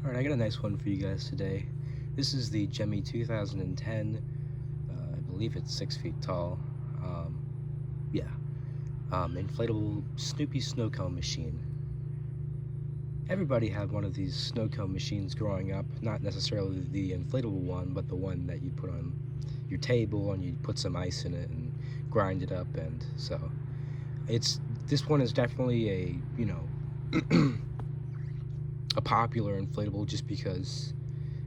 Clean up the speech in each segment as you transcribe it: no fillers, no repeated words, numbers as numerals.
Alright, I got a nice one for you guys today. This is the Gemmy 2010. I believe it's 6 feet tall. Inflatable Snoopy snow cone machine. Everybody had one of these snow cone machines growing up. Not necessarily the inflatable one, but the one that you put on your table and you put some ice in it and grind it up. And so this one is definitely a, you know, a popular inflatable just because,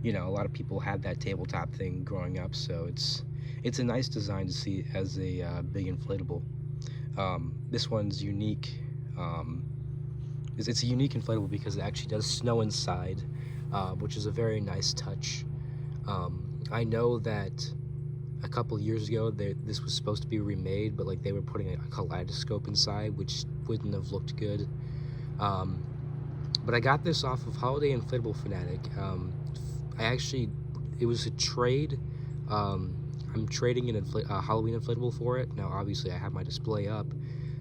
you know, a lot of people had that tabletop thing growing up, so it's a nice design to see as a big inflatable. This one's unique. It's a unique inflatable because it actually does snow inside, which is a very nice touch. I know that a couple years ago this was supposed to be remade, but like they were putting a kaleidoscope inside, which wouldn't have looked good. But I got this off of Holiday Inflatable Fanatic. It was a trade. I'm trading a Halloween inflatable for it. Now, obviously, I have my display up,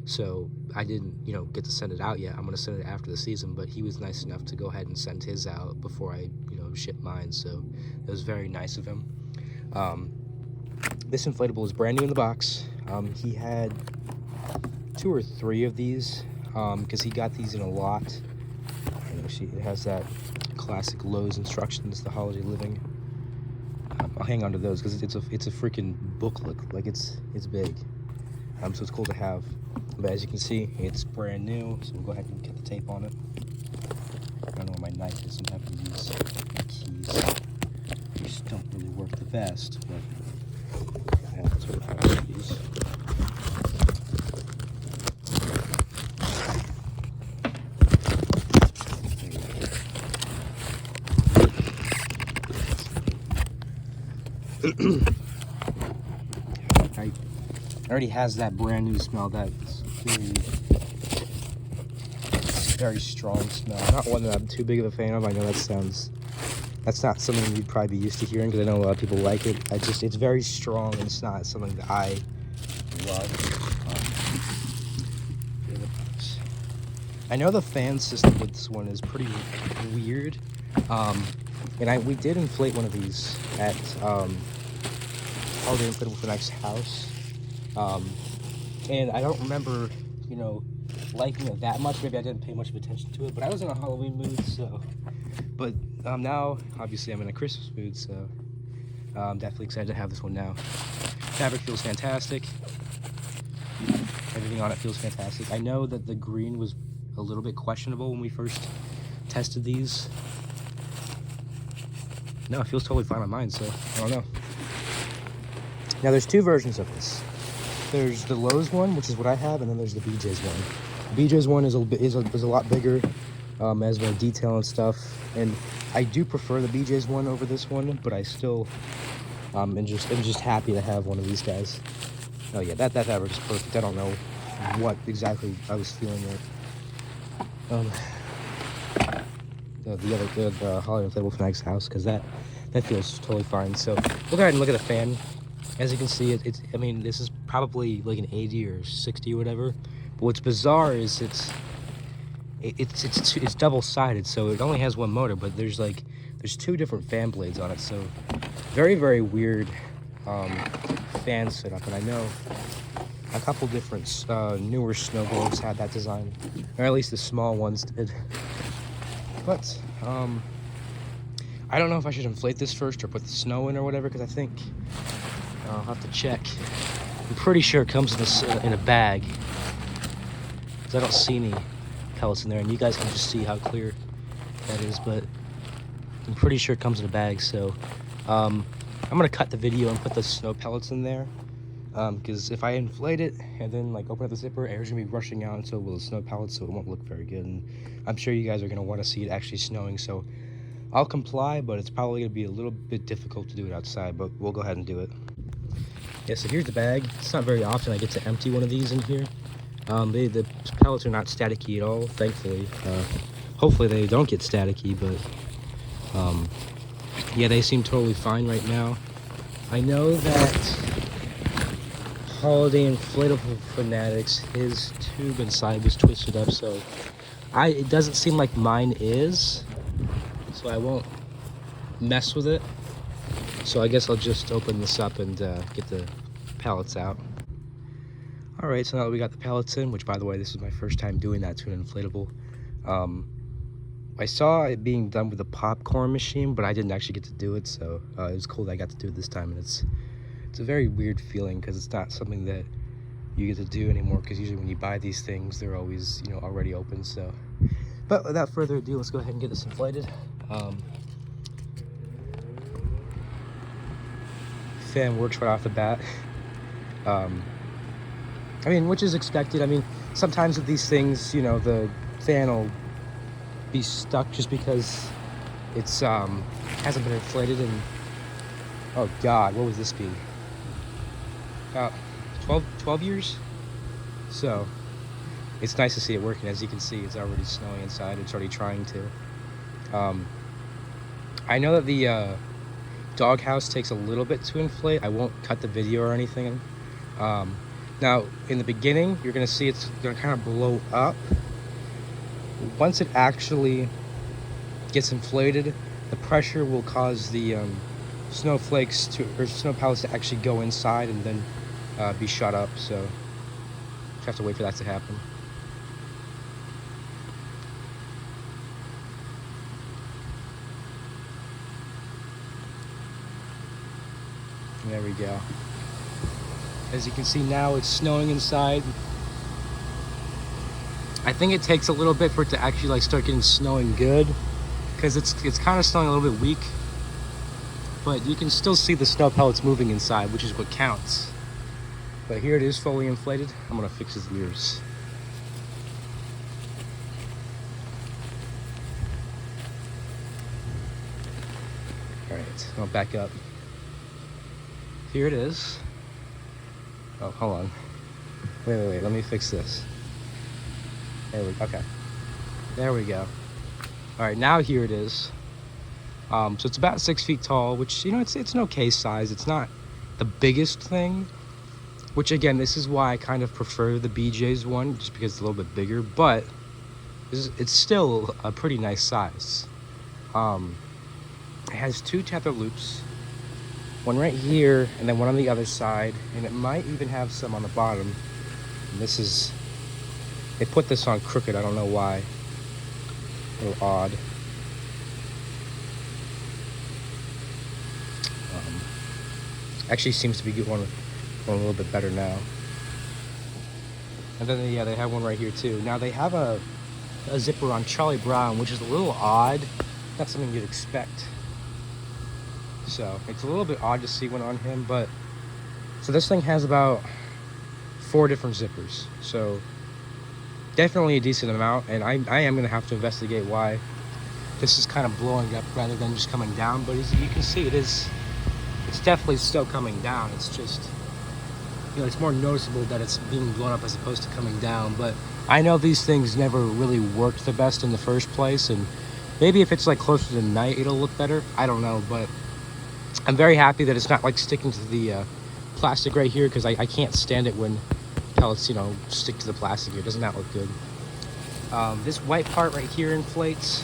so I didn't, you know, get to send it out yet. I'm gonna send it after the season, but he was nice enough to go ahead and send his out before I, you know, ship mine. So it was very nice of him. This inflatable is brand new in the box. He had 2 or 3 of these because he got these in a lot. It has that classic Lowe's instructions, the holiday living. I'll hang on to those because it's a freaking booklet. Like it's big. So it's cool to have. But as you can see, it's brand new. So we'll go ahead and get the tape on it. I don't know where my knife is. I'm having to use my keys. These don't really work the best, but I have to have these. It already has that brand new smell. That's very strong smell. Not one that I'm too big of a fan of. I know that's not something you'd probably be used to hearing because I know a lot of people like it. It's very strong and it's not something that I love. I know the fan system with this one is pretty weird. And we did inflate one of these at Holiday Inflatable Fanatics' house. And I don't remember, you know, liking it that much. Maybe I didn't pay much of attention to it, but I was in a Halloween mood, so. But now, obviously, I'm in a Christmas mood, so I'm definitely excited to have this one now. Fabric feels fantastic. Everything on it feels fantastic. I know that the green was a little bit questionable when we first tested these. No, it feels totally fine on mine, so I don't know. Now, there's 2 versions of this. There's the Lowe's one, which is what I have, and then there's the BJ's one. The BJ's one is a lot bigger, has more detail and stuff, and I do prefer the BJ's one over this one, but I still am just happy to have one of these guys. Oh yeah, that fabric is perfect. I don't know what exactly I was feeling there. The Holiday Inflatable Fanatics house, because that feels totally fine. So we'll go ahead and look at the fan. As you can see, I mean, this is probably like an 80 or 60 or whatever. But what's bizarre is it's double-sided, so it only has 1 motor, but there's 2 different fan blades on it. So very, very weird fan setup. And I know a couple different newer snow globes had that design, or at least the small ones did. But I don't know if I should inflate this first or put the snow in or whatever, because I think I'll have to check. I'm pretty sure it comes in a bag, because I don't see any pellets in there, and you guys can just see how clear that is, but I'm pretty sure it comes in a bag. So I'm gonna cut the video and put the snow pellets in there, because if I inflate it and then like open up the zipper, air's gonna be rushing out, and so will the snow pellets, so it won't look very good. And I'm sure you guys are gonna want to see it actually snowing, so I'll comply, but it's probably gonna be a little bit difficult to do it outside, but we'll go ahead and do it. Yeah, so here's the bag. It's not very often I get to empty one of these in here. The pellets are not staticky at all, thankfully. Hopefully they don't get staticky, but yeah, they seem totally fine right now. I know that Holiday Inflatable Fanatics, his tube inside was twisted up, so it doesn't seem like mine is. so I won't mess with it. So I guess I'll just open this up and get the pellets out. All right, so now that we got the pellets in, which by the way, this is my first time doing that to an inflatable. I saw it being done with a popcorn machine, but I didn't actually get to do it, so it was cool that I got to do it this time. And it's a very weird feeling because it's not something that you get to do anymore, because usually when you buy these things, they're always, you know, already open. So, but without further ado, let's go ahead and get this inflated. Fan works right off the bat. I mean, which is expected. I mean, sometimes with these things, you know, the fan will be stuck just because it's hasn't been inflated in, oh god, what would this be, about 12 years. So it's nice to see it working. As you can see, it's already snowing inside. It's already trying to. I know that the doghouse takes a little bit to inflate. I won't cut the video or anything. Now in the beginning, you're gonna see it's gonna kind of blow up. Once it actually gets inflated, the pressure will cause the snowflakes to, or snow pellets to actually go inside and then be shot up. So you have to wait for that to happen. And there we go. As you can see now, it's snowing inside. I think it takes a little bit for it to actually like start getting snowing good, because it's kind of snowing a little bit weak, but you can still see the snow pellets moving inside, which is what counts. But here it is, fully inflated. I'm gonna fix his ears. All right, I'll back up. Here it is. Oh, hold on. Wait, let me fix this. Okay. There we go. All right, now here it is. So it's about 6 feet tall, which, you know, it's an okay size. It's not the biggest thing, which again, this is why I kind of prefer the BJ's one, just because it's a little bit bigger, but it's still a pretty nice size. It has 2 tether loops, one right here and then one on the other side, and it might even have some on the bottom. And this is, they put this on crooked, I don't know why. A little odd. Actually seems to be going a little bit better now. And then, yeah, they have one right here too. Now they have a zipper on Charlie Brown, which is a little odd. Not something you'd expect. So it's a little bit odd to see one on him, but so this thing has about 4 different zippers. So definitely a decent amount, and I am gonna have to investigate why this is kind of blowing up rather than just coming down. But as you can see, it's definitely still coming down. It's just, you know, it's more noticeable that it's being blown up as opposed to coming down. But I know these things never really worked the best in the first place, and maybe if it's like closer to night, it'll look better. I don't know, but I'm very happy that it's not like sticking to the plastic right here, because I can't stand it when pellets, you know, stick to the plastic here. Doesn't that look good? This white part right here inflates.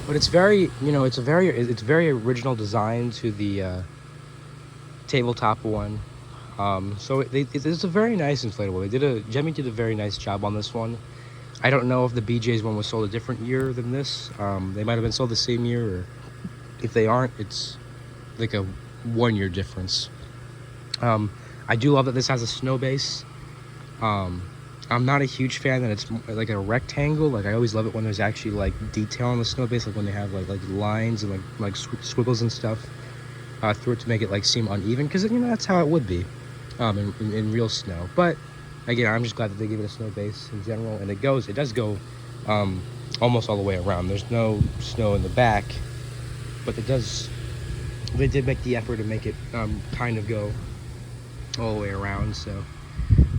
But it's very, you know, it's very original design to the tabletop one. So it's a very nice inflatable. Gemmy did a very nice job on this one. I don't know if the BJ's one was sold a different year than this. They might have been sold the same year, or if they aren't, it's like a 1-year difference. I do love that this has a snow base. I'm not a huge fan that it's like a rectangle. Like, I always love it when there's actually like detail on the snow base, like when they have like lines and like squiggles and stuff through it to make it like seem uneven, because, you know, that's how it would be in real snow. But again, I'm just glad that they give it a snow base in general, and it does go almost all the way around. There's no snow in the back, but they did make the effort to make it kind of go all the way around. So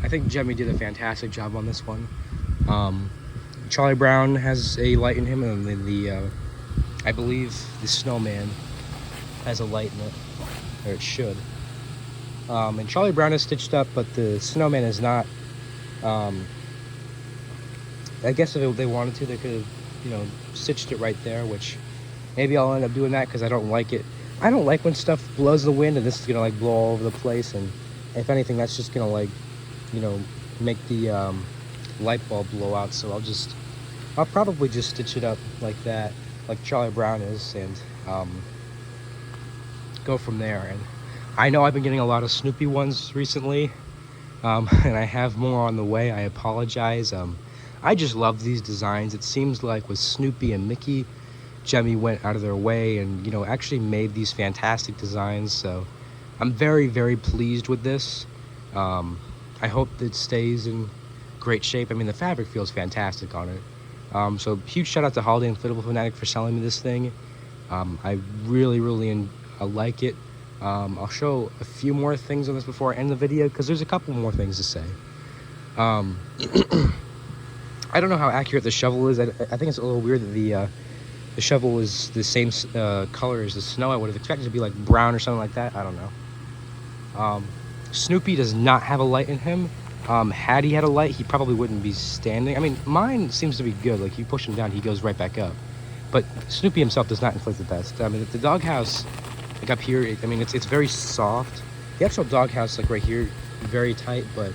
I think Gemmy did a fantastic job on this one. Charlie Brown has a light in him, and then I believe the snowman has a light in it, or it should. And Charlie Brown is stitched up, but the snowman is not. I guess if they wanted to, they could have you know, stitched it right there, which maybe I'll end up doing that because I don't like it. I don't like when stuff blows the wind and this is gonna like blow all over the place, and if anything, that's just gonna like, you know, make the light bulb blow out. So I'll probably just stitch it up like that, like Charlie Brown is, and go from there. And I know I've been getting a lot of Snoopy ones recently, and I have more on the way. I apologize. I just love these designs. It seems like with Snoopy and Mickey, Gemmy went out of their way and, you know, actually made these fantastic designs. So I'm very, very pleased with this. I hope it stays in great shape. I mean, the fabric feels fantastic on it. So huge shout out to Holiday Inflatable Fanatic for selling me this thing. I really, really like it. I'll show a few more things on this before I end the video because there's a couple more things to say. I don't know how accurate the shovel is. I think it's a little weird that the shovel is the same color as the snow. I would have expected it to be like brown or something like that. I don't know. Snoopy does not have a light in him. Had he had a light, he probably wouldn't be standing. I mean, mine seems to be good. Like, you push him down, he goes right back up. But Snoopy himself does not inflate the best. I mean, the doghouse, like up here, I mean, it's very soft. The actual doghouse, like right here, very tight, but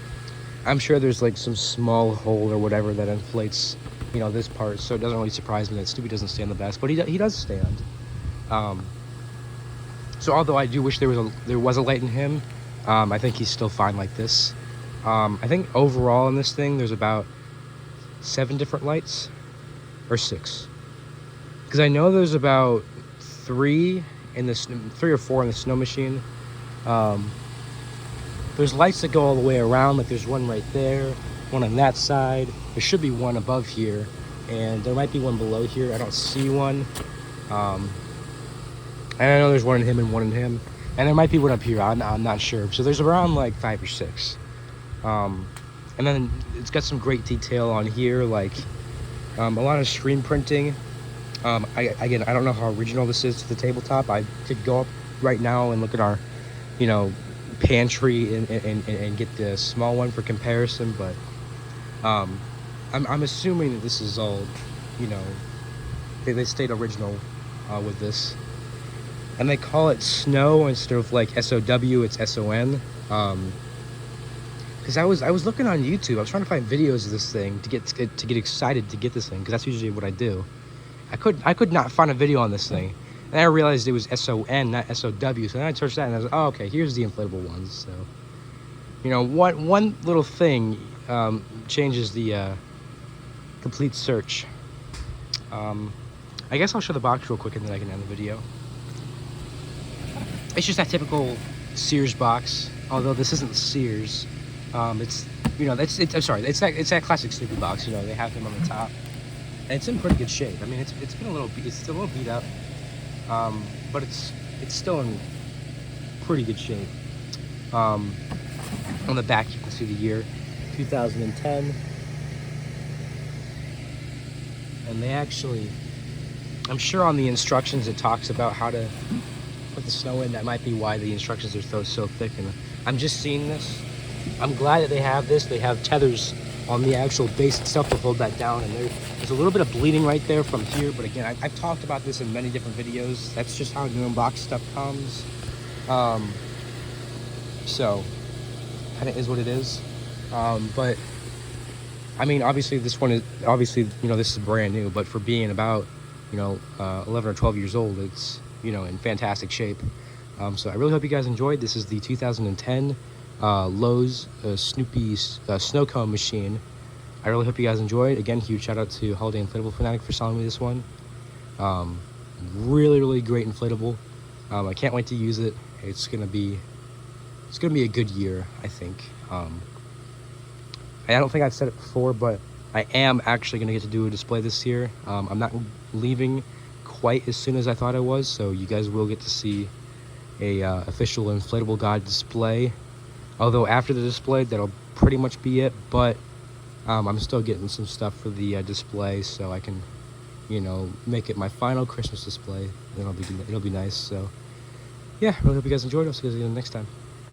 I'm sure there's like some small hole or whatever that inflates, you know, this part. So it doesn't really surprise me that Snoopy doesn't stand the best, but he does stand. So although I do wish there was a light in him, I think he's still fine like this. I think overall in this thing, there's about 7 different lights, or 6. Because I know there's about 3 or 4 in the snow machine. There's lights that go all the way around, like there's one right there, one on that side. There should be one above here, and there might be one below here. I don't see one. And I know there's one in him and one in him. And there might be one up here, I'm not sure. So there's around like 5 or 6. And then it's got some great detail on here, like a lot of screen printing. Again, I don't know how original this is to the tabletop. I could go up right now and look at our, you know, pantry and get the small one for comparison, but I'm assuming that this is all, you know, they stayed original with this. And they call it snow instead of like SOW, it's SON. Because I was looking on YouTube, I was trying to find videos of this thing to get excited to get this thing, because that's usually what I do. I could not find a video on this thing, and I realized it was SON, not SOW. So then I searched that, and I was like, oh, okay, here's the inflatable ones. So, you know, one little thing changes the complete search. I guess I'll show the box real quick, and then I can end the video. It's just that typical Sears box, although this isn't Sears. It's, you know, I'm sorry, it's that classic Snoopy box. You know, they have him on the top, and it's in pretty good shape. I mean, it's been it's still a little beat up, but it's still in pretty good shape. On the back, you can see the year 2010, and they actually, I'm sure on the instructions it talks about how to put the snow in. That might be why the instructions are so thick. And I'm just seeing this. I'm glad that they have this. They have tethers on the actual base itself to hold that down, and there's a little bit of bleeding right there from here, but again, I've talked about this in many different videos. That's just how new unboxed stuff comes. So kind of is what it is. But I mean, obviously this one is, you know, this is brand new, but for being about, you know, 11 or 12 years old, it's, you know, in fantastic shape. So I really hope you guys enjoyed. This is the 2010 Lowe's Snoopy snow cone machine. I really hope you guys enjoyed. Again, huge shout out to Holiday Inflatable Fanatic for selling me this one. Really great inflatable. I can't wait to use it. It's gonna be a good year, I think. I don't think I've said it before, but I am actually gonna get to do a display this year. I'm not leaving quite as soon as I thought I was, so you guys will get to see a official Inflatable God display. Although after the display, that'll pretty much be it, but I'm still getting some stuff for the display, so I can, you know, make it my final Christmas display. It'll be nice. So yeah, really hope you guys enjoyed. I'll see you guys again next time.